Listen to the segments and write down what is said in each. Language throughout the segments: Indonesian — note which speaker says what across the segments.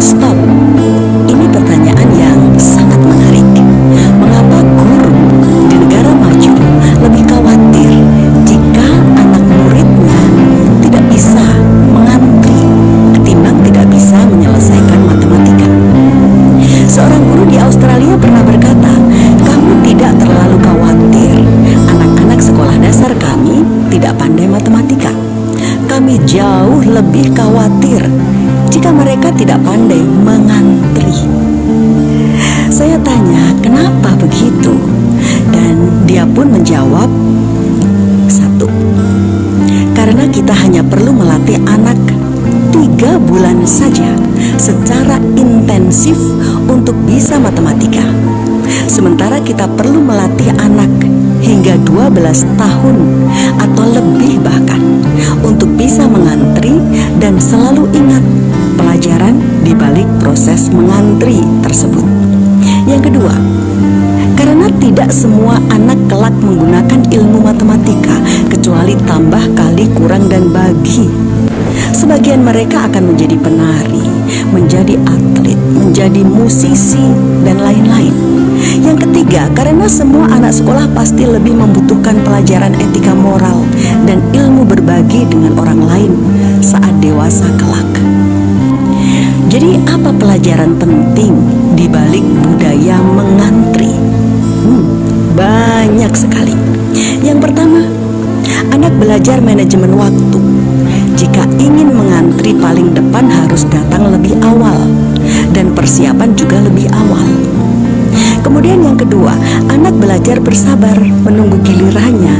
Speaker 1: Stop. Ini pertanyaan yang sangat menarik. Mengapa guru di negara maju lebih khawatir jika anak muridnya tidak bisa mengantri ketimbang tidak bisa menyelesaikan matematika? Seorang guru di Australia pernah berkata, "Kami tidak terlalu khawatir anak-anak sekolah dasar kami tidak pandai matematika. Kami jauh lebih khawatir jika mereka tidak pandai mengantri." Saya tanya, kenapa begitu? Dan dia pun menjawab, satu, karena kita hanya perlu melatih anak 3 bulan saja secara intensif untuk bisa matematika. Sementara kita perlu melatih anak hingga 12 tahun atau lebih bahkan untuk bisa mengantri dan selalu ingat pelajaran di balik proses mengantri tersebut. Yang kedua, karena tidak semua anak kelak menggunakan ilmu matematika kecuali tambah kali kurang dan bagi. Sebagian mereka akan menjadi penari, menjadi atlet, menjadi musisi, dan lain-lain. Yang ketiga, karena semua anak sekolah pasti lebih membutuhkan pelajaran etika moral dan ilmu berbagi dengan orang lain saat dewasa kelak. Jadi apa pelajaran penting di balik budaya mengantri? Banyak sekali. Yang pertama, anak belajar manajemen waktu. Jika ingin mengantri paling depan harus datang lebih awal dan persiapan juga lebih awal. Kemudian yang kedua, anak belajar bersabar menunggu gilirannya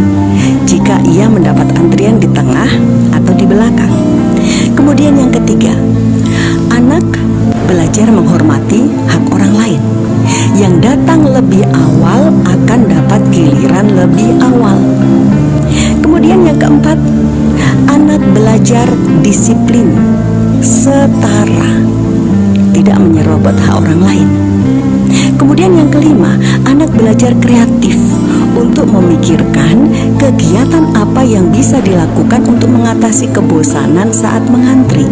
Speaker 1: jika ia mendapat antrian di tengah atau di belakang. Kemudian yang ketiga, anak belajar menghormati hak orang lain. Yang datang lebih awal akan dapat giliran lebih awal. Kemudian yang keempat, anak belajar disiplin setara, tidak menyerobot hak orang lain. Kemudian yang kelima, anak belajar kreatif untuk memikirkan kegiatan apa yang bisa dilakukan untuk mengatasi kebosanan saat mengantri.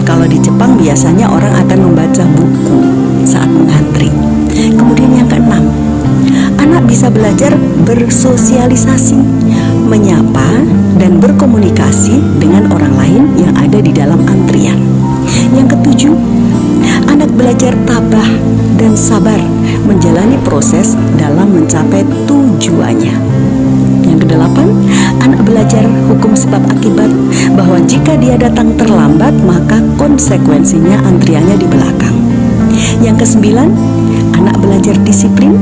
Speaker 1: Kalau di Jepang biasanya orang akan membaca buku saat mengantri. Kemudian yang keenam, anak bisa belajar bersosialisasi, menyapa dan berkomunikasi dengan orang lain yang ada di dalam antrian. Yang ketujuh, anak belajar tabah dan sabar menjalani proses dalam mencapai tujuannya. Yang kedelapan, anak belajar hukum sebab akibat, bahwa jika dia datang terlambat maka konsekuensinya antriannya di belakang. Yang kesembilan, anak belajar disiplin,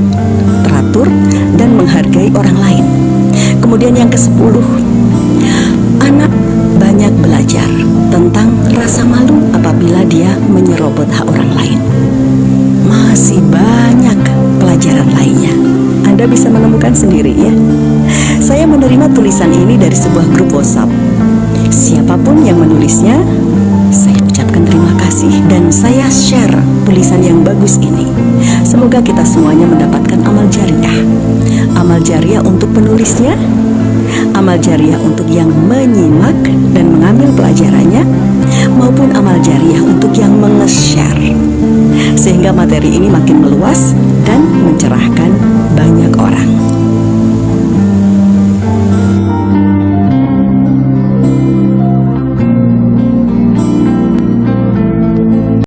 Speaker 1: teratur, dan menghargai orang lain. Kemudian yang kesepuluh, anak banyak belajar tentang rasa malu apabila dia menyerobot hak orang lain. Masih banyak pelajaran lainnya. Anda bisa menemukan sendiri ya. Saya menerima tulisan ini dari sebuah grup WhatsApp. Siapapun yang menulisnya, saya ucapkan terima kasih dan saya share tulisan yang bagus ini. Semoga kita semuanya mendapatkan amal jariah. Amal jariah untuk penulisnya, amal jariah untuk yang menyimak dan mengambil pelajarannya, maupun amal jariah untuk yang menge-share, sehingga materi ini makin meluas dan mencerahkan.